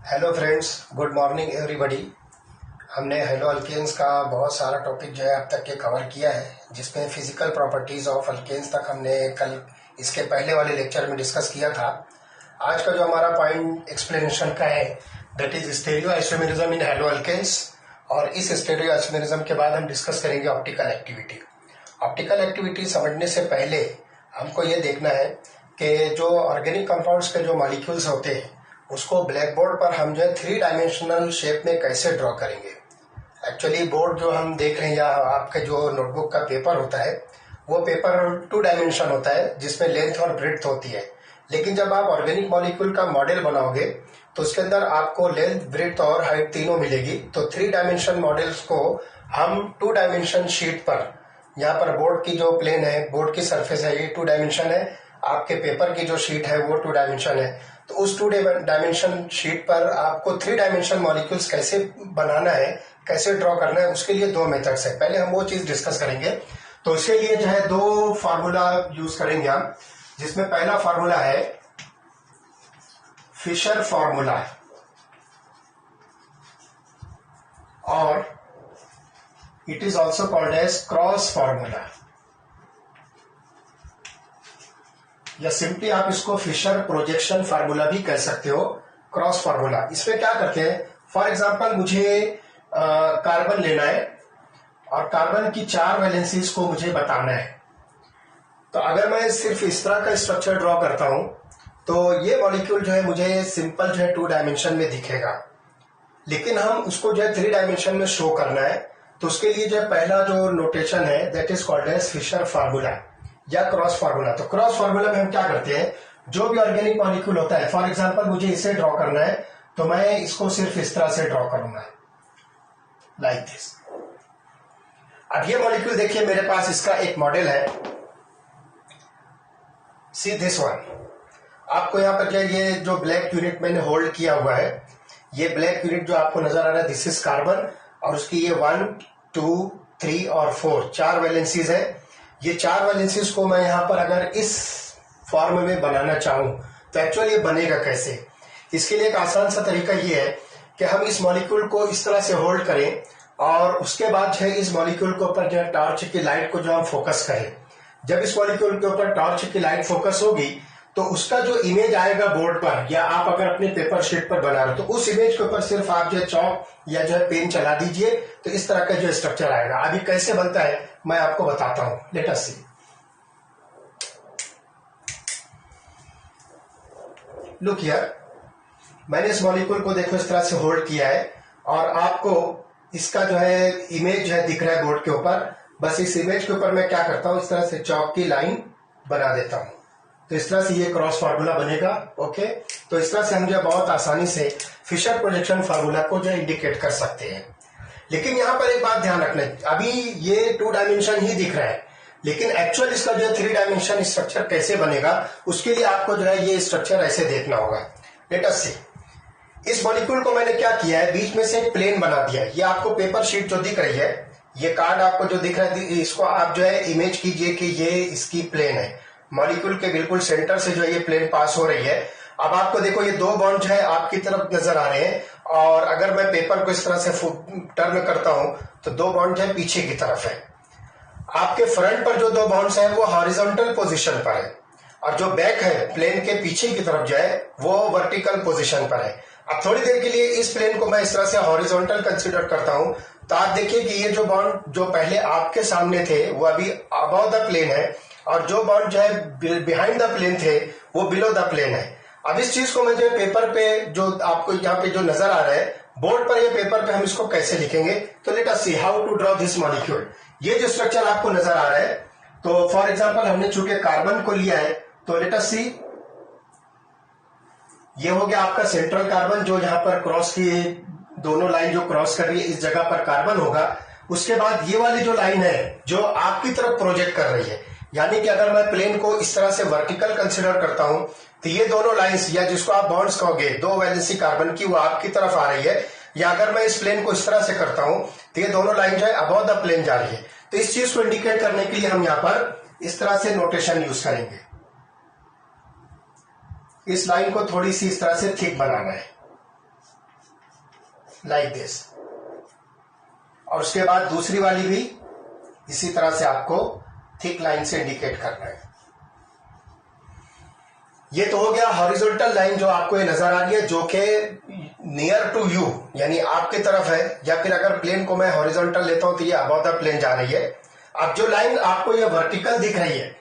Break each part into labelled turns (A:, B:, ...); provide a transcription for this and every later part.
A: Hello friends, good morning everybody. हमने hello alkanes का बहुत सारा टॉपिक जो है अब तक के कवर किया है, जिसमें फिजिकल प्रॉपर्टीज ऑफ अल्केन्स तक हमने कल इसके पहले वाले लेक्चर में डिस्कस किया था। आज का जो हमारा पॉइंट एक्सप्लेनेशन का है that is stereo isomerism in haloalkanes, और इस स्टेरियो आइसोमेरिज्म के बाद हम डिस्कस करेंगे ऑप्टिकल एक्टिविटी। ऑप्टिकल एक्टिविटी समझने से पहले हमको ये देखना है कि जो ऑर्गेनिक कंपाउंड्स के जो मॉलिक्यूल्स होते हैं उसको ब्लैक बोर्ड पर हम जो है 3 डायमेंशनल शेप में कैसे ड्रॉ करेंगे। एक्चुअली बोर्ड जो हम देख रहे हैं या आपके जो नोटबुक का पेपर होता है वो पेपर 2 डायमेंशन होता है जिसमें लेंथ और ब्रेड्थ होती है, लेकिन जब आप ऑर्गेनिक मॉलिक्यूल का मॉडल बनाओगे तो उसके अंदर आपको लेंथ, ब्रेड्थ और हाइट तीनों मिलेगी। तो 3 डायमेंशन मॉडल्स को हम 2 डायमेंशन शीट पर, यहाँ पर बोर्ड की जो प्लेन है, बोर्ड की सरफेस है, ये 2 डायमेंशन है, आपके पेपर की जो शीट है वो 2 डायमेंशन है। तो उस 2 डायमेंशन शीट पर आपको 3 डायमेंशन मॉलिक्यूल्स कैसे बनाना है, कैसे ड्रॉ करना है, उसके लिए 2 मेथड्स है। पहले हम वो चीज डिस्कस करेंगे। तो इसके लिए जो है 2 फार्मूला यूज करेंगे हम, जिसमें पहला फार्मूला है फिशर फार्मूला और it is also called as cross formula, या सिंपली आप इसको फिशर प्रोजेक्शन फार्मूला भी कह सकते हो, क्रॉस फार्मूला। इसमें क्या करते हैं, फॉर एग्जांपल मुझे कार्बन लेना है और कार्बन की 4 वैलेंसीज को मुझे बताना है। तो अगर मैं सिर्फ इस तरह का स्ट्रक्चर ड्रॉ करता हूं तो ये मॉलिक्यूल जो है मुझे सिंपल जो है 2 डायमेंशन में दिखेगा, लेकिन हम उसको जो है 3 डायमेंशन में शो करना है। तो उसके लिए जो पहला जो नोटेशन है that is called as Fischer formula या क्रॉस फार्मूला। तो क्रॉस फार्मूला में हम क्या करते हैं, जो भी ऑर्गेनिक मॉलिक्यूल होता है, फॉर एग्जांपल मुझे इसे ड्रॉ करना है तो मैं इसको सिर्फ इस तरह से ड्रॉ करूंगा, लाइक दिस। अब ये मॉलिक्यूल देखिए, मेरे पास इसका एक मॉडल है, सी दिस वन। आपको यहां पर ये जो ब्लैक यूनिट मैंने होल्ड किया हुआ है, ये ब्लैक यूनिट जो आपको नजर आ रहा है दिस इज कार्बन, और उसकी ये 1, 2, 3 और 4 वैलेंसीज है। ये 4 वैलेंसीज को मैं यहां पर अगर इस फॉर्म में बनाना चाहूं तो एक्चुअली ये बनेगा कैसे। इसके लिए एक आसान सा तरीका ये है कि हम इस मॉलिक्यूल को इस तरह से होल्ड करें और उसके बाद जो है इस मॉलिक्यूल के ऊपर जो है टॉर्च की लाइट को जो हम फोकस करें। जब इस मॉलिक्यूल के ऊपर टॉर्च की लाइट फोकस होगी तो उसका जो इमेज आएगा बोर्ड पर, या आप अगर अपने पेपर शीट पर बना रहे हो तो उस इमेज के ऊपर सिर्फ आप जो है चौक या जो है पेन चला दीजिए तो इस तरह का जो स्ट्रक्चर आएगा। अभी कैसे बनता है मैं आपको बताता हूं, let us see. Look here, मैंने इस मॉलिक्यूल को देखो इस तरह से होल्ड किया है और आपको इसका जो है इमेज जो है दिख रहा है बोर्ड के ऊपर। बस इस इमेज के ऊपर मैं क्या करता हूं, इस तरह से चौक की लाइन बना देता हूं, तो इस तरह से ये क्रॉस फार्मूला बनेगा। ओके, तो इस तरह से हम जो बहुत आसानी से फिशर प्रोजेक्शन फार्मूला को जो इंडिकेट कर सकते हैं। लेकिन यहां पर एक बात ध्यान रखना, अभी ये 2 डायमेंशन ही दिख रहा है, लेकिन एक्चुअल इसका जो 3 डायमेंशन स्ट्रक्चर कैसे बनेगा उसके लिए आपको जो है ये स्ट्रक्चर ऐसे देखना होगा। लेट अस सी, इस मॉलिक्यूल को मैंने क्या किया है, बीच में से एक प्लेन बना दिया है। ये आपको पेपर शीट जो दिख रही है, ये कार्ड आपको जो दिख रहा है, इसको आप जो है इमेज कीजिए कि ये इसकी प्लेन है। मॉलिक्यूल के बिल्कुल सेंटर से जो है ये प्लेन पास हो रही है। अब आपको देखो ये 2 बॉन्ड जो है आपकी तरफ नजर आ रहे हैं, और अगर मैं पेपर को इस तरह से टर्न करता हूं तो 2 बॉन्ड जो है पीछे की तरफ है। आपके फ्रंट पर जो 2 बॉन्ड्स हैं वो हॉरिजॉन्टल पोजीशन पर है, और जो बैक है प्लेन के पीछे की तरफ जो है वो वर्टिकल पोजीशन पर है। अब थोड़ी देर के लिए इस प्लेन को मैं इस तरह से हॉरिजॉन्टल कंसीडर करता हूं तो आप देखिए कि ये जो बॉन्ड जो पहले आपके सामने थे वो अभी अबव द प्लेन है, और जो बॉन्ड जो है बिहाइंड द प्लेन थे वो बिलो द प्लेन है। अब इस चीज को मैं जो पेपर पे जो आपको यहाँ पे जो नजर आ रहा है बोर्ड पर, ये पेपर पे हम इसको कैसे लिखेंगे, तो let us see how to draw this molecule. ये जो स्ट्रक्चर आपको नजर आ रहा है, तो फॉर एग्जांपल हमने चूंकि कार्बन को लिया है तो लेट अस सी, ये हो गया आपका सेंट्रल कार्बन जो यहाँ पर क्रॉस की दोनों लाइन जो क्रॉस कर रही है इस जगह पर कार्बन होगा। उसके बाद ये वाली जो लाइन है जो आपकी तरफ प्रोजेक्ट कर रही है, यानी कि अगर मैं प्लेन को इस तरह से वर्टिकल कंसीडर करता हूं तो ये दोनों लाइंस, या जिसको आप बॉन्ड्स कहोगे, 2 वैलेंसी कार्बन की, वो आपकी तरफ आ रही है। या अगर मैं इस प्लेन को इस तरह से करता हूं तो ये दोनों लाइन जो है अबव द प्लेन जा रही है। तो इस चीज को इंडिकेट करने के लिए हम यहां पर इस तरह से नोटेशन यूज करेंगे। इस लाइन को थोड़ी सी इस तरह से थिक बनाना है, लाइक दिस, और उसके बाद दूसरी वाली भी इसी तरह से आपको थिक लाइन से इंडिकेट करना है। ये तो हो गया हॉरिजॉन्टल लाइन जो आपको ये नजर आ रही है, जो कि नियर टू यू यानी आपकी तरफ है, या फिर अगर प्लेन को मैं हॉरिजॉन्टल लेता हूं तो ये अबव द प्लेन जा रही है। अब जो लाइन आपको ये वर्टिकल दिख रही है,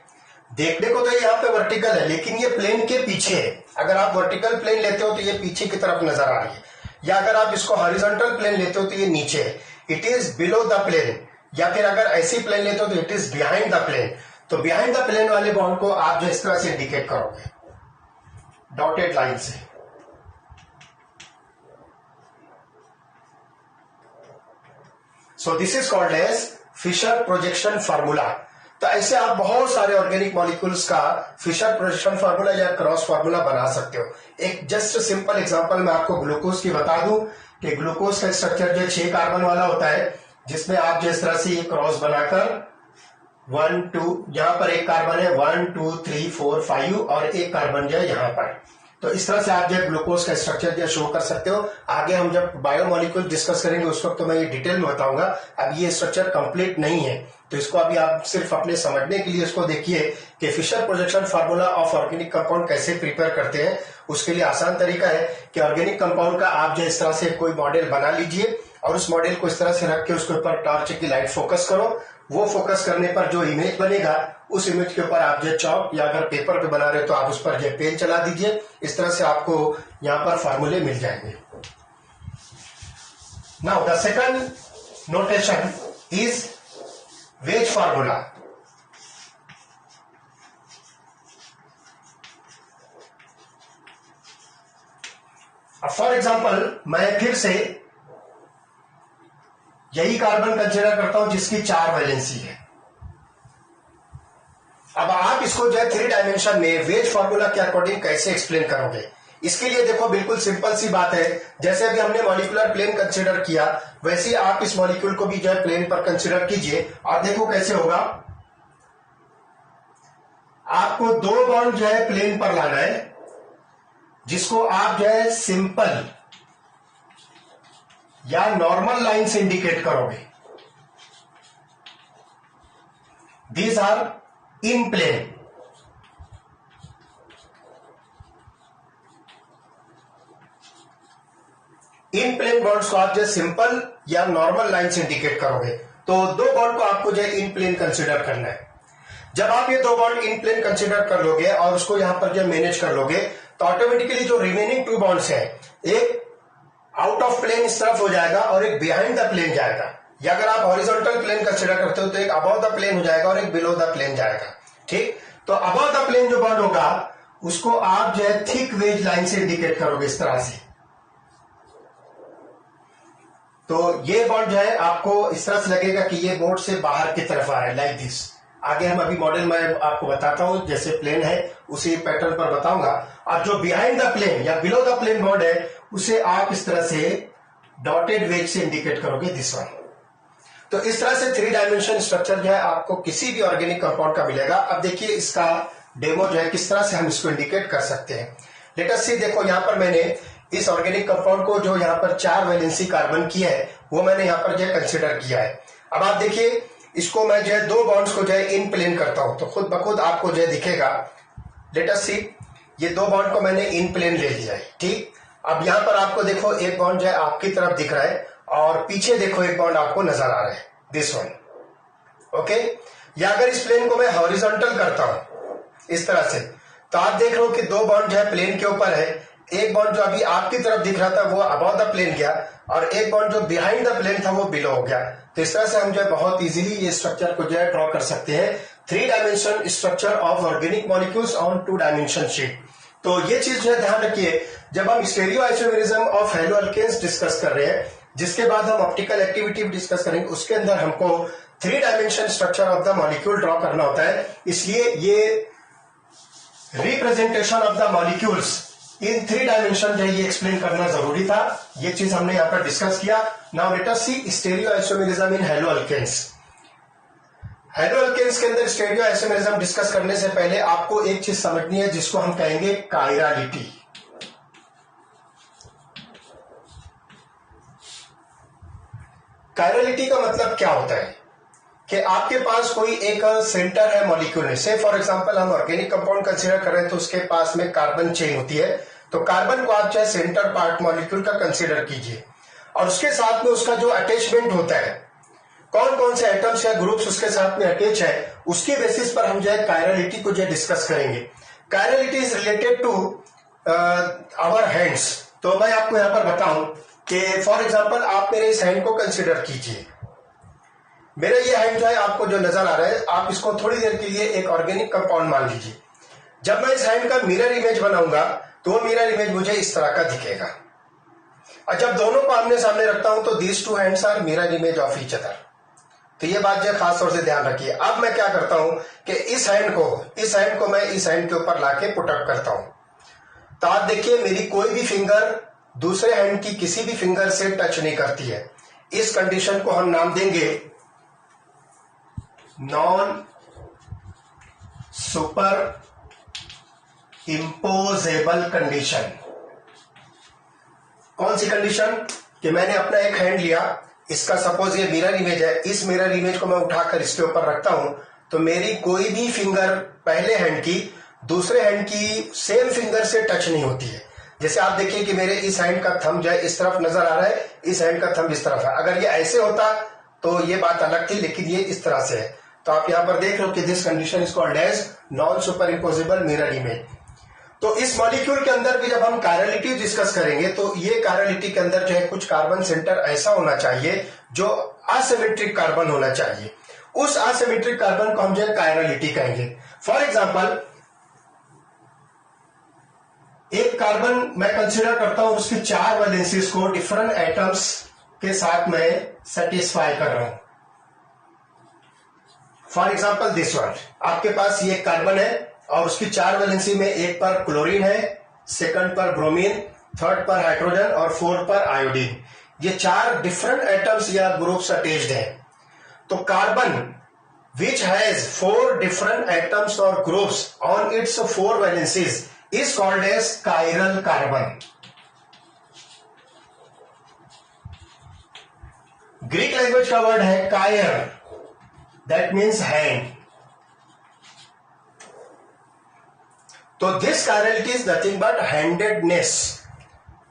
A: देखने को तो ये यहाँ पे वर्टिकल है, लेकिन ये प्लेन के पीछे है। अगर आप वर्टिकल प्लेन लेते हो तो ये पीछे की तरफ नजर आ रही है, या अगर आप इसको हॉरिजॉन्टल प्लेन लेते हो तो ये नीचे है, it is below the plane. या फिर अगर ऐसी प्लेन लेते हो तो it is behind the plane. तो बिहाइंड द प्लेन वाले बॉन्ड को आप जो इस तरह से इंडिकेट करोगे डॉटेड लाइन से। So this is called as Fischer projection formula. तो ऐसे आप बहुत सारे ऑर्गेनिक मॉलिक्यूल्स का फिशर प्रोजेक्शन फार्मूला या क्रॉस फार्मूला बना सकते हो। एक जस्ट सिंपल एग्जांपल मैं आपको ग्लूकोज की बता दूं कि ग्लूकोज का स्ट्रक्चर जो 6 कार्बन वाला होता है, जिसमें आप जिस तरह से ये क्रॉस बनाकर 1 2 यहां पर एक कार्बन है, 1 2 3 4 5 और एक कार्बन जो है यहां पर। तो इस तरह से आप जो ग्लूकोज का स्ट्रक्चर जो शो कर सकते हो। आगे हम जब बायोमोलिक्यूल डिस्कस करेंगे उस वक्त तो मैं ये डिटेल में बताऊंगा। अब ये स्ट्रक्चर कंप्लीट नहीं है, तो इसको अभी आप सिर्फ अपने समझने के लिए इसको देखिए कि Fischer projection formula of organic compound कैसे प्रिपेयर करते हैं। उसके लिए आसान तरीका है कि ऑर्गेनिक कंपाउंड का आप जो इस तरह से कोई मॉडल बना लीजिए और उस मॉडल को इस तरह से रख के उसके ऊपर टॉर्च की लाइट फोकस करो। वो फोकस करने पर जो इमेज बनेगा उस इमेज के ऊपर आप जो चॉक या अगर पेपर पे बना रहे हो तो आप उस पर जो पेन चला दीजिए। इस तरह से आपको यहां पर फार्मूले मिल जाएंगे। Now the second notation is wedge formula. For example मैं फिर से यही कार्बन कंसीडर करता हूं जिसकी 4 वैलेंसी है। अब आप इसको जो है 3 डायमेंशन में वेज फार्मूला के अकॉर्डिंग कैसे एक्सप्लेन करोगे? इसके लिए देखो बिल्कुल सिंपल सी बात है। जैसे अभी हमने मॉलिक्यूलर प्लेन कंसीडर किया, वैसे ही आप इस मॉलिक्यूल को भी जो है प्लेन पर कंसीडर कीजिए और देखो कैसे होगा। आपको 2 बॉन्ड जो है प्लेन पर लाना है, जिसको आप जो है सिंपल या नॉर्मल लाइन से इंडिकेट करोगे। These are in plane. In plane bonds को आप जो सिंपल या नॉर्मल लाइन से इंडिकेट करोगे। तो 2 बॉन्ड को आपको जो है इन प्लेन कंसीडर करना है। जब आप ये 2 बॉन्ड इन प्लेन कंसीडर कर लोगे और उसको यहां पर जो मैनेज कर लोगे तो ऑटोमेटिकली जो रिमेनिंग 2 बॉन्ड्स हैं, एक आउट ऑफ प्लेन इस तरफ हो जाएगा और एक बिहाइंड द प्लेन जाएगा। या अगर आप हॉरिजॉन्टल प्लेन कंसीडर करते हो तो एक अबव द प्लेन हो जाएगा और एक बिलो द प्लेन जाएगा। ठीक, तो अबव द प्लेन जो बॉन्ड होगा उसको आप जो है थिक वेज लाइन से इंडिकेट करोगे इस तरह से। तो ये बॉन्ड जो है आपको इस तरह से लगेगा कि ये बोर्ड से बाहर की तरफ आ रहा है, लाइक दिस। आगे हम अभी मॉडल में आपको बताता हूं, जैसे प्लेन है उसी पैटर्न पर बताऊंगा। और जो बिहाइंड द प्लेन या बिलो द प्लेन बॉन्ड है उसे आप इस तरह से डॉटेड वेज से इंडिकेट करोगे, दिस वन। तो इस तरह से 3 डायमेंशन स्ट्रक्चर जो है आपको किसी भी ऑर्गेनिक कंपाउंड का मिलेगा। अब देखिए इसका डेमो जो है किस तरह से हम इसको इंडिकेट कर सकते हैं। लेट अस सी, देखो यहां पर मैंने इस ऑर्गेनिक कंपाउंड को जो यहां पर 4 वैलेंसी कार्बन की है वो मैंने यहां पर जो है कंसिडर किया है। अब आप देखिए इसको मैं जो है 2 बॉन्ड्स को जो है इन प्लेन करता हूं तो खुद ब खुद आपको जो है दिखेगा। लेट अस सी, ये 2 बॉन्ड को मैंने इन प्लेन ले लिया है। ठीक, अब यहां पर आपको देखो एक बॉन्ड जो है आपकी तरफ दिख रहा है और पीछे देखो एक बॉन्ड आपको नजर आ रहा है, दिस वन। ओके, या अगर इस प्लेन को मैं हॉरिजॉन्टल करता हूं इस तरह से तो आप देख रहे हो कि 2 बॉन्ड जो है प्लेन के ऊपर है। एक बॉन्ड जो अभी आपकी तरफ दिख रहा था वो अबव द प्लेन गया और एक बॉन्ड जो बिहाइंड द प्लेन था वो बिलो हो गया। तो इस तरह से हम जो है बहुत इजीली ये स्ट्रक्चर को जो है ड्रॉ कर सकते हैं, 3 dimension structure of organic molecules on 2 dimension sheet. तो ये चीज जो है ध्यान रखिए, जब हम stereo isomerism of halo alkanes discuss कर रहे हैं, जिसके बाद हम ऑप्टिकल एक्टिविटी डिस्कस करेंगे, उसके अंदर हमको 3 dimension structure of the molecule draw करना होता है। इसलिए ये representation of the molecules in 3 dimension जो है ये एक्सप्लेन करना जरूरी था। ये चीज हमने यहां पर डिस्कस किया। Now let us see stereo isomerism in halo alkanes. Halo alkanes के अंदर स्टीरियो आइसोमेरिज्म डिस्कस करने से पहले आपको एक चीज समझनी है जिसको हम कहेंगे कायरालिटी। कायरलिटी का मतलब क्या होता है कि आपके पास कोई एक सेंटर है मॉलिक्यूल में, से फॉर एग्जांपल हम ऑर्गेनिक कंपाउंड कंसीडर कर रहे हैं तो उसके पास में कार्बन चेन होती है, तो कार्बन को आप चाहे सेंटर पार्ट मॉलिक्यूल का कंसीडर कीजिए और उसके साथ में उसका जो अटैचमेंट होता है, कौन कौन से एटम्स या ग्रुप्स उसके साथ में अटैच है, उसके बेसिस पर हम जो है कायरलिटी को जो डिस्कस करेंगे। Chirality is related to our hands. तो मैं आपको यहां पर बताऊं कि फॉर एग्जांपल आप मेरे इस हैंड को कंसीडर कीजिए। मेरा ये हैंड जो है आपको जो नजर आ रहा है, आप इसको थोड़ी देर के लिए एक ऑर्गेनिक कंपाउंड मान लीजिए। जब मैं इस हैंड का मिरर इमेज बनाऊंगा तो वो मिरर इमेज मुझे इस तरह का दिखेगा, और जब दोनों को आमने सामने रखता हूं तो these two hands are mirror image of each other. तो ये बात जो खास तौर से ध्यान रखिए। अब मैं क्या करता हूं कि इस हैंड को मैं इस हैंड के ऊपर लाके पुट अप करता हूं, तो आप देखिए मेरी कोई भी फिंगर दूसरे हैंड की किसी भी फिंगर से टच नहीं करती है। इस कंडीशन को हम नाम देंगे नॉन सुपर इम्पोजेबल कंडीशन। कौन सी कंडीशन? कि मैंने अपना एक हैंड लिया, इसका सपोज ये मिरर इमेज है, इस मिरर इमेज को मैं उठाकर इसके ऊपर रखता हूं तो मेरी कोई भी फिंगर पहले हैंड की दूसरे हैंड की सेम फिंगर से टच नहीं होती है। जैसे आप देखिए कि मेरे इस हैंड का थंब जो है इस तरफ नजर आ रहा है, इस हैंड का थंब इस तरफ है। अगर ये ऐसे होता तो ये बात अलग थी, लेकिन ये इस तरह से है। तो आप यहां पर देख रहे हो कि this condition is called as non super imposable mirror image. तो इस मॉलिक्यूल के अंदर भी जब हम कायरलिटी डिस्कस करेंगे तो ये कायरलिटी के अंदर जो है कुछ कार्बन सेंटर ऐसा होना चाहिए जो असिमेट्रिक कार्बन होना चाहिए। उस असिमेट्रिक कार्बन को हम जो है कायरलिटी कहेंगे। फॉर एग्जांपल एक कार्बन मैं कंसीडर करता हूं, उसकी 4 वैलेंसीज को डिफरेंट एटम्स के साथ मैं सेटिस्फाई कर रहा हूं। फॉर एग्जांपल दिस वन, आपके पास ये कार्बन है और उसकी 4 वैलेंसी में एक पर क्लोरीन है, सेकंड पर ब्रोमीन, थर्ड पर हाइड्रोजन और फोर्थ पर आयोडीन। ये 4 डिफरेंट एटम्स या ग्रुप्स अटैच्ड हैं। तो carbon which has 4 different atoms और groups on its 4 valencies is called as chiral carbon. Greek language का वर्ड है कायर, दैट मीन्स हैंड। तो this chirality is nothing but handedness.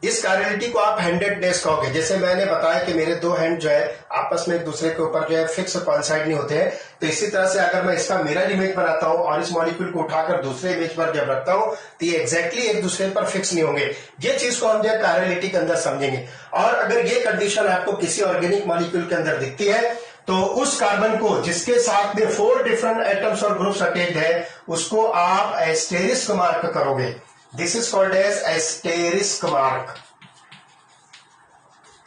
A: इस chirality को आप हैंडेडनेस कहोगे। जैसे मैंने बताया कि मेरे 2 हैंड जो है आपस में एक दूसरे के ऊपर जो है फिक्स कॉन्साइड नहीं होते हैं, तो इसी तरह से अगर मैं इसका मिरर इमेज बनाता हूं और इस मॉलिक्यूल को उठाकर दूसरे इमेज पर जब रखता हूं तो ये एग्जैक्टली एक दूसरे पर फिक्स नहीं होंगे। ये चीज को हम जो है कायरलिटी के अंदर समझेंगे। और अगर ये कंडीशन आपको किसी ऑर्गेनिक मॉलिक्यूल के अंदर दिखती है तो उस कार्बन को जिसके साथ में 4 डिफरेंट एटम्स और ग्रुप्स अटैच्ड है उसको आप एस्टेरिस्क मार्क करोगे। This is called as asterisk mark.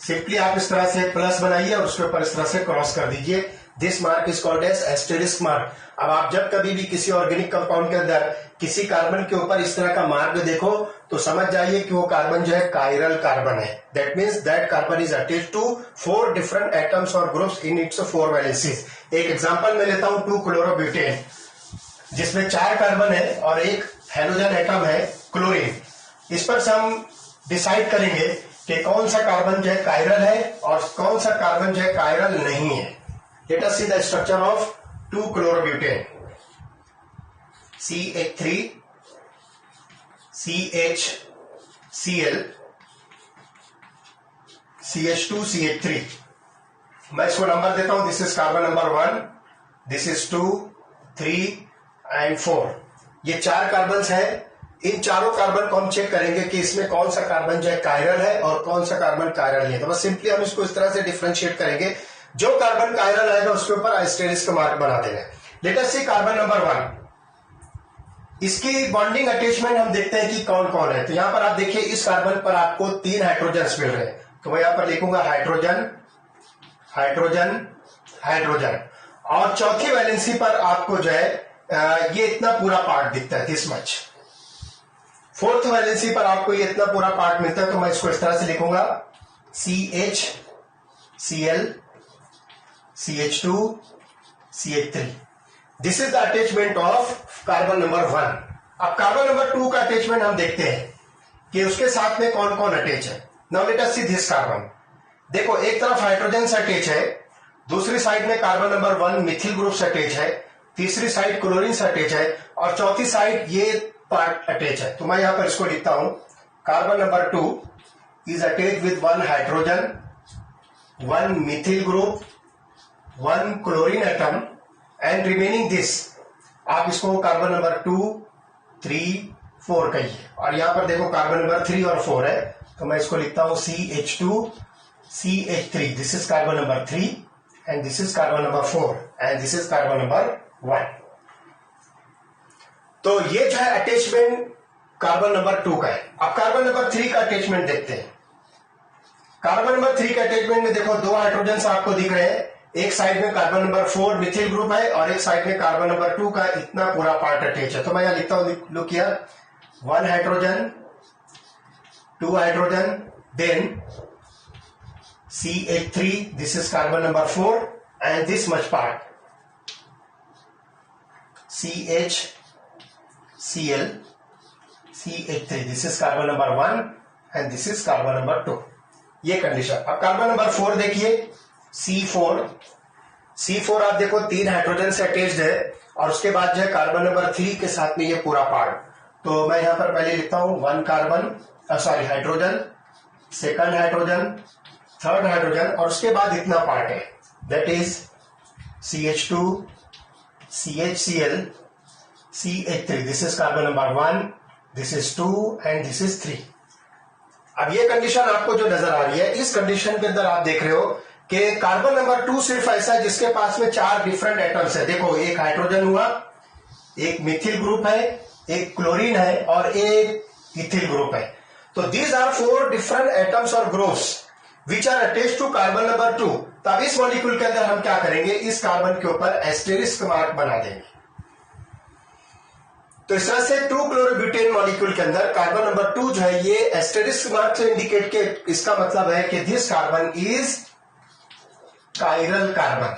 A: Simply आप इस तरह से प्लस बनाइए और उसके ऊपर इस तरह से क्रॉस कर दीजिए। This mark is called as asterisk mark. अब आप जब कभी भी किसी ऑर्गेनिक कंपाउंड के अंदर किसी कार्बन के ऊपर इस तरह का मार्क देखो तो समझ जाइए कि वो कार्बन जो है कायरल कार्बन है। That means that carbon is attached to 4 different atoms और ग्रुप्स इन इट्स 4 वैलेंसीज। एक एग्जांपल मैं लेता हूं 2-क्लोरोब्यूटेन, जिसमें 4 कार्बन है और एक हेलोजन एटम है क्लोरीन। इस पर से हम डिसाइड करेंगे कि कौन सा कार्बन जो है कायरल है और कौन सा कार्बन जो है कायरल नहीं है। Let us see the structure of 2-क्लोरोब्यूटेन। CH3 CHCl CH2 CH3। मैं इसको नंबर देता हूं। This is carbon number 1, this is 2, 3 and 4। ये 4 कार्बन हैं। इन चारों कार्बन को हम चेक करेंगे कि इसमें कौन सा कार्बन जो है कायरल है और कौन सा कार्बन कायरल नहीं है। तो बस सिंपली हम इसको इस तरह से डिफरेंशिएट करेंगे। जो कार्बन कायरल आएगा उसके ऊपर एस्टेरिस्क मार्क बना देंगे। लेट अस सी कार्बन नंबर 1, इसकी बॉन्डिंग अटैचमेंट हम देखते हैं कि कौन कौन है। तो यहां पर आप देखिए इस कार्बन पर आपको 3 हाइड्रोजन मिल रहे हैं। तो मैं यहां पर लिखूंगा हाइड्रोजन हाइड्रोजन हाइड्रोजन। और चौथी वैलेंसी पर आपको जो है ये इतना पूरा पार्ट दिखता है, दिस मच। 4th वैलेंसी पर आपको ये इतना पूरा पार्ट मिलता है। तो मैं इसको इस तरह से लिखूंगा CHCl CH2 CH3। This is the attachment of carbon number 1। अब कार्बन नंबर 2 का अटैचमेंट हम देखते हैं कि उसके साथ में कौन कौन अटैच है। Now let us see this carbon. देखो एक तरफ हाइड्रोजन से अटैच है, दूसरी साइड में कार्बन नंबर 1 मिथिल ग्रुप से अटैच है, तीसरी साइड क्लोरीन से अटैच है और चौथी साइड ये पार्ट अटैच है। तो मैं यहां पर इसको लिखता हूं, carbon number 2 is attach with 1 hydrogen, 1 methyl group, 1 chlorine atom and remaining this, आप इसको कार्बन नंबर 2, 3, 4 कहिए। और यहां पर देखो कार्बन नंबर 3 और 4 है, तो मैं इसको लिखता हूं CH2 CH3, this is carbon number 3 and this is carbon number 4 and this is carbon number 1। तो ये जो है अटैचमेंट कार्बन नंबर 2 का है। अब कार्बन नंबर 3 का अटैचमेंट देखते हैं। कार्बन नंबर 3 के अटैचमेंट में देखो 2 हाइड्रोजन आपको दिख रहे हैं, एक साइड में कार्बन नंबर 4 मिथिल ग्रुप है और एक साइड में कार्बन नंबर 2 का इतना पूरा पार्ट अटैच है। तो मैं यहां लिखता हूं, look here, 1 hydrogen, 2 hydrogen, then CH3, this is carbon number 4 and this much part CHCl CH3, this is carbon number 1 and this is carbon number 2। ये कंडीशन। अब कार्बन नंबर 4 देखिए, C4 आप देखो 3 हाइड्रोजन से अटैच्ड है और उसके बाद जो है कार्बन नंबर 3 के साथ में ये पूरा पार्ट। तो मैं यहां पर पहले लिखता हूं 1 hydrogen, second hydrogen, third hydrogen और उसके बाद इतना पार्ट है, that is CH2 CHCl CH3, this is carbon number 1, this is 2 and this is 3। अब ये कंडीशन आपको जो नजर आ रही है, इस कंडीशन के अंदर आप देख रहे हो कि कार्बन नंबर 2 सिर्फ ऐसा है जिसके पास में 4 डिफरेंट एटम्स है। देखो एक हाइड्रोजन हुआ, एक मिथिल ग्रुप है, एक क्लोरीन है और एक इथिल ग्रुप है। तो दीज आर 4 डिफरेंट एटम्स और groups which are attached to carbon number 2। तो अब इस मॉलिक्यूल के अंदर हम क्या करेंगे, इस कार्बन के ऊपर एस्टेरिस्क मार्क बना देंगे। तो इस तरह से 2 क्लोरोब्यूटेन मॉलिक्यूल के अंदर कार्बन नंबर 2 जो है ये एस्टेरिस्क मार्क से इंडिकेट के, इसका मतलब है कि this carbon is chiral carbon,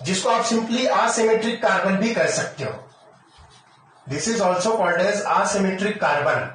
A: जिसको आप सिंपली असिमेट्रिक कार्बन भी कह सकते हो। This is also called as asymmetric carbon.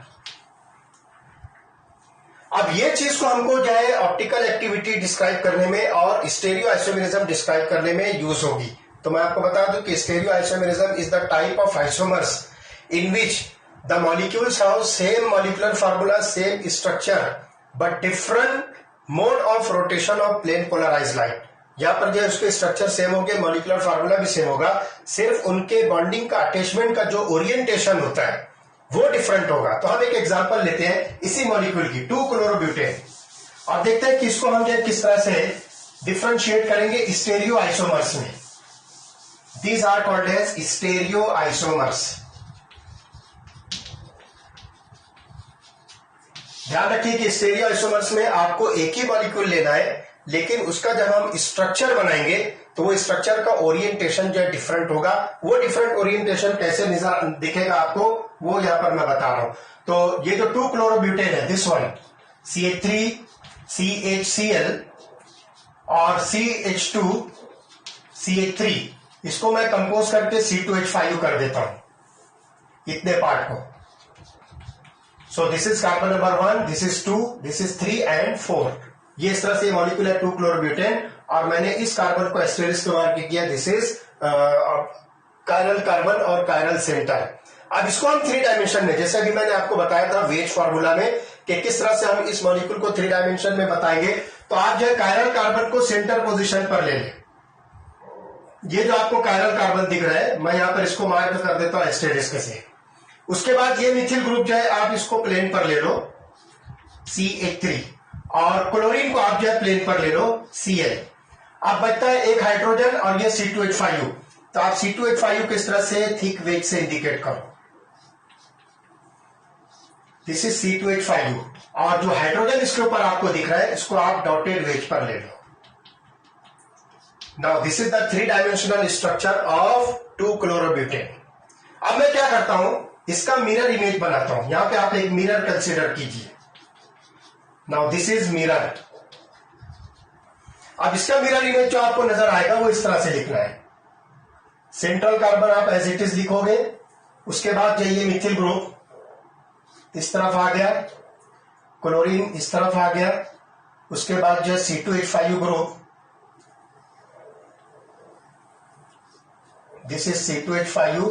A: अब ये चीज को हमको जो है ऑप्टिकल एक्टिविटी डिस्क्राइब करने में और स्टेरियो आइसोमेरिज्म डिस्क्राइब करने में यूज होगी। तो मैं आपको बता दूं कि stereo isomerism is the type of isomers in which the molecules have same molecular formula, same structure but different mode of rotation of plane polarised light. यहां पर जो है उसके स्ट्रक्चर सेम होंगे, मॉलिक्यूलर फार्मूला भी सेम होगा, सिर्फ उनके बॉन्डिंग का अटैचमेंट का जो ओरिएंटेशन होता है वो डिफरेंट होगा। तो हम एक एग्जांपल लेते हैं इसी मॉलिक्यूल की, 2 क्लोरोब्यूटेन, और देखते हैं कि इसको हम जो किस तरह से डिफरेंशिएट करेंगे स्टेरियो आइसोमर्स में। These are called as stereo isomers. ध्यान रखिए कि स्टेरियो आइसोमर्स में आपको एक ही मॉलिक्यूल लेना है, लेकिन उसका जब हम स्ट्रक्चर बनाएंगे तो वो स्ट्रक्चर का ओरिएंटेशन जो है डिफरेंट होगा। वो डिफरेंट ओरिएंटेशन कैसे दिखेगा आपको, वो यहां पर मैं बता रहा हूं। तो ये जो 2 क्लोरोब्यूटेन है, दिस वन CH3 CHCl और CH2 CH3, इसको मैं कंपोज करके C2H5 कर देता हूं इतने पार्ट को। सो this is carbon number 1, this is 2, this is 3 and 4। ये इस तरह से मॉलिक्यूल है 2 क्लोरोब्यूटेन और मैंने इस कार्बन को एस्टेरिस्क मार्क किया, दिस इज कायरल कार्बन और कायरल सेंटर। अब इसको हम 3 डायमेंशन में, जैसे अभी मैंने आपको बताया था वेज फॉर्मूला में कि किस तरह से हम इस मॉलिक्यूल को 3 डायमेंशन में बताएंगे। तो आप जो है कायरल कार्बन को सेंटर पोजीशन पर ले लें। ये जो आपको कायरल कार्बन दिख रहा है, मैं यहां पर इसको मार्क कर देता हूं एस्टेरिस्क से। उसके बाद ये मिथिल ग्रुप जो है आप इसको प्लेन पर ले लो CH3 और क्लोरीन को आप जो है प्लेन पर ले लो Cl। अब बचता है एक हाइड्रोजन और ये C2H5। तो आप C2H5 किस तरह से थिक वेज से इंडिकेट करो, दिस इज C2H5 और जो हाइड्रोजन इसके ऊपर आपको दिख रहा है इसको आप डॉटेड वेज पर ले लो। Now this is the 3 dimensional structure of 2 chlorobutane. अब मैं क्या करता हूं, इसका मिरर इमेज बनाता हूं। यहां पे आप एक मिरर कंसीडर कीजिए। Now this is mirror. अब इसका मिरर इमेज जो आपको नजर आएगा वो इस तरह से लिखना है। सेंट्रल कार्बन आप एज इट इज लिखोगे, उसके बाद जाइए मिथिल ग्रुप इस तरफ आ गया, क्लोरीन इस तरफ आ गया, उसके बाद जो है C2H5 group, this is C2H5,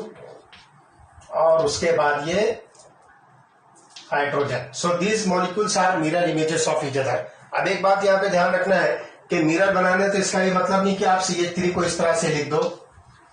A: और उसके बाद ये hydrogen. So these molecules are mirror images of each other. अब एक बात यहाँ पे ध्यान रखना है कि मिरर बनाने तो इसका ये मतलब नहीं कि आप CH3 को इस तरह से लिख दो,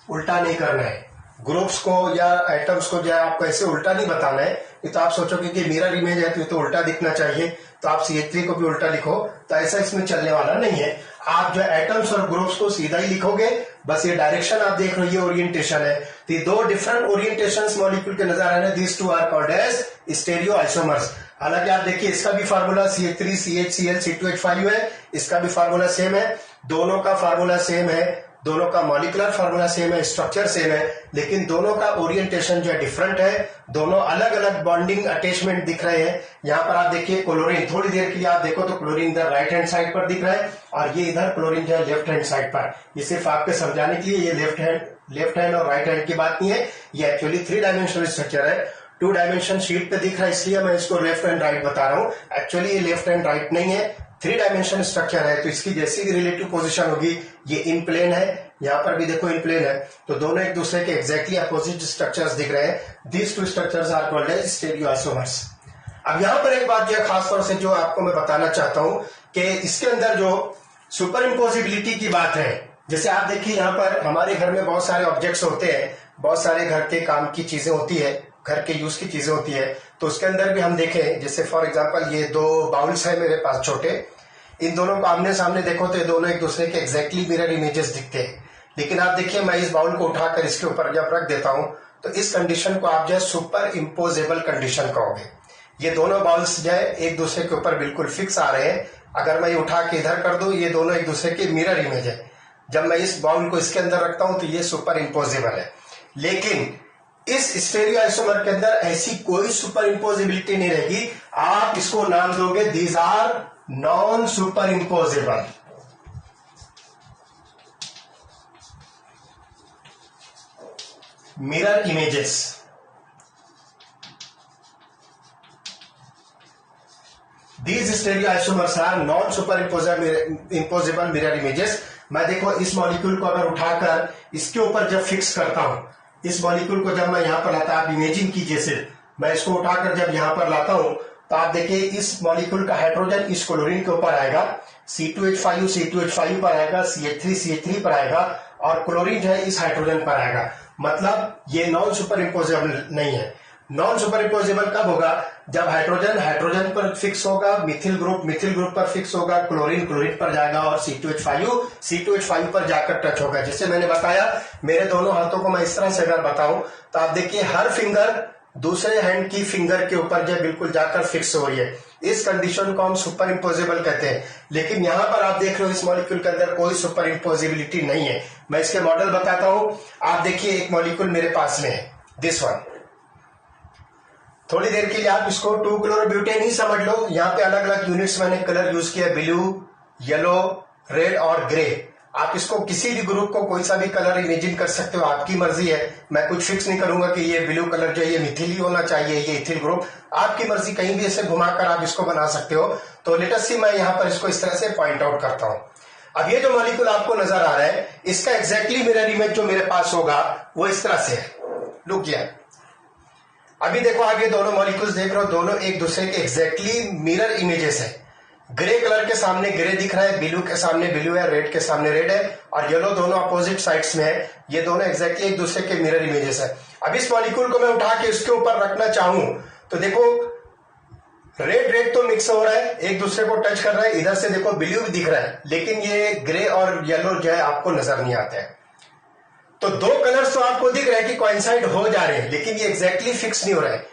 A: उल्टा नहीं करना है। ग्रुप्स को या एटम्स को जो है आपको ऐसे उल्टा नहीं बताना है, ये तो आप सोचोगे कि मिरर इमेज है तो उल्टा दिखना चाहिए, तो आप CH3 को भी उल्टा लिखो, तो ऐसा इसमें चलने वाला नहीं है। आप जो एटम्स और ग्रुप्स को सीधा ही लिखोगे, बस ये डायरेक्शन आप देख रहे हो, ये ओरिएंटेशन है। तो ये दो डिफरेंट ओरिएंटेशंस मॉलिक्यूल के नजर आ रहे हैं। These two are called as stereo isomers. हालांकि आप देखिए इसका भी फार्मूला CH3 CHCl C2H5 है, इसका भी फार्मूला सेम है, दोनों का फार्मूला सेम है, दोनों का मॉलिक्यूलर फार्मूला सेम है, स्ट्रक्चर सेम है, लेकिन दोनों का ओरिएंटेशन जो है डिफरेंट है। दोनों अलग अलग बॉन्डिंग अटैचमेंट दिख रहे हैं। यहाँ पर आप देखिए क्लोरीन, थोड़ी देर के लिए आप देखो तो क्लोरीन इधर राइट हैंड साइड पर दिख रहा है, और ये इधर क्लोरीन जो है लेफ्ट हैंड साइड पर। ये सिर्फ आपके समझाने के लिए, ये लेफ्ट हैंड और राइट हैंड की बात नहीं है, ये एक्चुअली 3 डायमेंशनल स्ट्रक्चर है। 2 डायमेंशन शीट पे दिख रहा है, इसलिए मैं इसको लेफ्ट एंड राइट बता रहा हूँ। एक्चुअली ये लेफ्ट एंड राइट नहीं है, 3 डायमेंशन स्ट्रक्चर है, तो इसकी जैसी भी रिलेटिव पोजीशन होगी, ये इन प्लेन है, यहाँ पर भी देखो इन प्लेन है, तो दोनों एक दूसरे के एग्जैक्टली अपोजिट स्ट्रक्चर्स दिख रहे हैं। These 2 structures are called as stereo isomers. अब यहाँ पर एक बात जो है खास तौर से जो आपको मैं बताना चाहता हूँ कि इसके अंदर जो सुपर इम्पोजिबिलिटी की बात है, जैसे आप देखिए यहाँ पर हमारे घर में बहुत सारे ऑब्जेक्ट्स होते हैं, बहुत सारे घर के काम की चीजें होती है, घर के यूज की चीजें होती है, तो उसके अंदर भी हम देखें, जैसे फॉर एग्जांपल ये 2 बाउल्स है मेरे पास छोटे, इन दोनों को आमने सामने देखो तो ये दोनों एक दूसरे के एग्जैक्टली मिरर इमेजेस दिखते हैं। लेकिन आप देखिए मैं इस बाउल को उठाकर इसके ऊपर जब रख देता हूं, तो इस कंडीशन को आप जो है सुपर इम्पोजेबल कंडीशन कहोगे। ये दोनों बाउल्स जो है एक दूसरे के ऊपर बिल्कुल फिक्स आ रहे हैं। अगर मैं उठा के इधर कर दूं, ये दोनों एक दूसरे के मिरर इमेज है। जब मैं इस बाउल को इसके अंदर रखता हूं तो ये सुपर इम्पोजेबल है। लेकिन इस स्टेरियो आइसोमर के अंदर ऐसी कोई सुपर इम्पोजिबिलिटी नहीं रहेगी। आप इसको नाम दोगे these are non super imposable. Mirror images. These stereoisomers are non superimposable mirror images। मैं देखो इस मॉलिक्यूल को अगर उठाकर इसके ऊपर जब फिक्स करता हूं, इस मॉलिक्यूल को जब मैं यहां पर लाता, आप इमेजिन कीजिए सिर्फ, मैं इसको उठाकर जब यहां पर लाता हूं, तो आप देखिए इस मॉलिक्यूल का हाइड्रोजन इस क्लोरीन के ऊपर आएगा, C2H5 पर आएगा, CH3 पर आएगा, और क्लोरीन जो है इस हाइड्रोजन पर आएगा। मतलब ये नॉन सुपर इम्पोजेबल नहीं है। नॉन सुपर इम्पोजेबल कब होगा? जब हाइड्रोजन पर फिक्स होगा, मिथिल ग्रुप पर फिक्स होगा, क्लोरीन पर जाएगा, और C2H5 पर जाकर टच होगा। जैसे मैंने बताया, मेरे दोनों हाथों को मैं इस तरह से अगर बताऊं, तो आप देखिए हर फिंगर दूसरे हैंड की फिंगर के ऊपर जो बिल्कुल जाकर फिक्स हो रही है। इस कंडीशन को हम सुपर इम्पोजेबल कहते हैं। लेकिन यहां पर आप देख रहे हो इस मॉलिक्यूल के अंदर कोई सुपर इम्पोजिबिलिटी नहीं है। मैं इसके मॉडल बताता हूं। आप देखिए एक मॉलिक्यूल मेरे पास में है, दिस वन। थोड़ी देर के लिए आप इसको 2-क्लोरोब्यूटेन ही समझ लो। यहाँ पे अलग अलग यूनिट्स मैंने कलर यूज किया, ब्लू, येलो, रेड और ग्रे। आप इसको किसी भी ग्रुप को कोई सा भी कलर इमेजिन कर सकते हो, आपकी मर्जी है। मैं कुछ फिक्स नहीं करूंगा कि ये ब्लू कलर जो है ये मिथिल ही होना चाहिए, ये इथिल ग्रुप। आपकी मर्जी, कहीं भी ऐसे घुमाकर आप इसको बना सकते हो। तो लेट अस सी, मैं यहाँ पर इसको इस तरह से पॉइंट आउट करता हूं। अब ये जो मॉलिक्यूल आपको नजर आ रहा है, इसका एग्जैक्टली मिरर इमेज जो मेरे पास होगा वो इस तरह से है। Look here. अभी देखो आगे दोनों मॉलिक्यूल्स देख रहे हो, दोनों एक दूसरे के एग्जैक्टली मिरर इमेजेस है। ग्रे कलर के सामने ग्रे दिख रहा है, ब्लू के सामने ब्लू है, रेड के सामने रेड है, और येलो दोनों अपोजिट साइड्स में है। ये दोनों एग्जैक्टली एक दूसरे के मिरर इमेजेस है। अब इस मॉलिक्यूल को मैं उठा के इसके ऊपर रखना चाहूं, तो देखो रेड तो मिक्स हो रहा है, एक दूसरे को टच कर रहा है। इधर से देखो ब्लू भी दिख रहा है, लेकिन ये ग्रे और येलो जो है आपको नजर नहीं आता है। तो 2 कलर्स तो आपको दिख रहा है कि कोइंसाइड हो जा रहे हैं, लेकिन ये एग्जैक्टली फिक्स नहीं हो रहा है।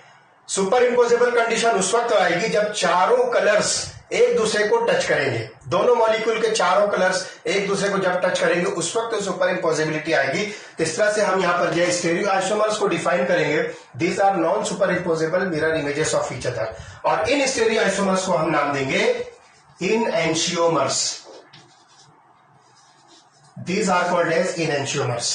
A: सुपर इम्पोजेबल कंडीशन उस वक्त आएगी जब चारों कलर्स एक दूसरे को टच करेंगे। दोनों मॉलिक्यूल के चारों कलर्स एक दूसरे को जब टच करेंगे, उस वक्त तो सुपर इम्पोजिबिलिटी आएगी। तो इस तरह से हम यहाँ पर जो स्टेरियो आइसोमर्स को डिफाइन करेंगे, these are non super imposable mirror images of each other. और इन स्टेरियो आइसोमर्स को हम नाम देंगे enantiomers. These are called as enantiomers.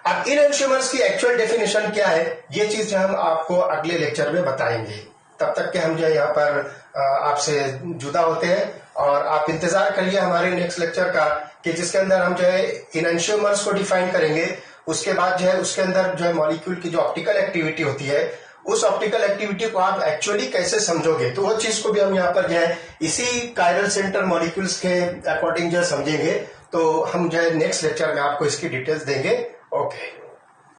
A: अब इनएंशियोमर्स की एक्चुअल डेफिनेशन क्या है, ये चीज हम आपको अगले लेक्चर में बताएंगे। तब तक के हम जो है यहाँ पर आपसे जुदा होते हैं। और आप इंतजार करिए हमारे नेक्स्ट लेक्चर का, कि जिसके अंदर हम जो है इनएंशियोमर्स को डिफाइन करेंगे। उसके बाद जो है उसके अंदर जो है मॉलिक्यूल की जो ऑप्टिकल एक्टिविटी होती है, उस ऑप्टिकल एक्टिविटी को आप एक्चुअली कैसे समझोगे, तो वो चीज को भी हम यहाँ पर जो है इसी कायरल सेंटर मॉलिक्यूल्स के अकॉर्डिंग जो समझेंगे। तो हम जो है नेक्स्ट लेक्चर में आपको इसकी डिटेल्स देंगे। ओके।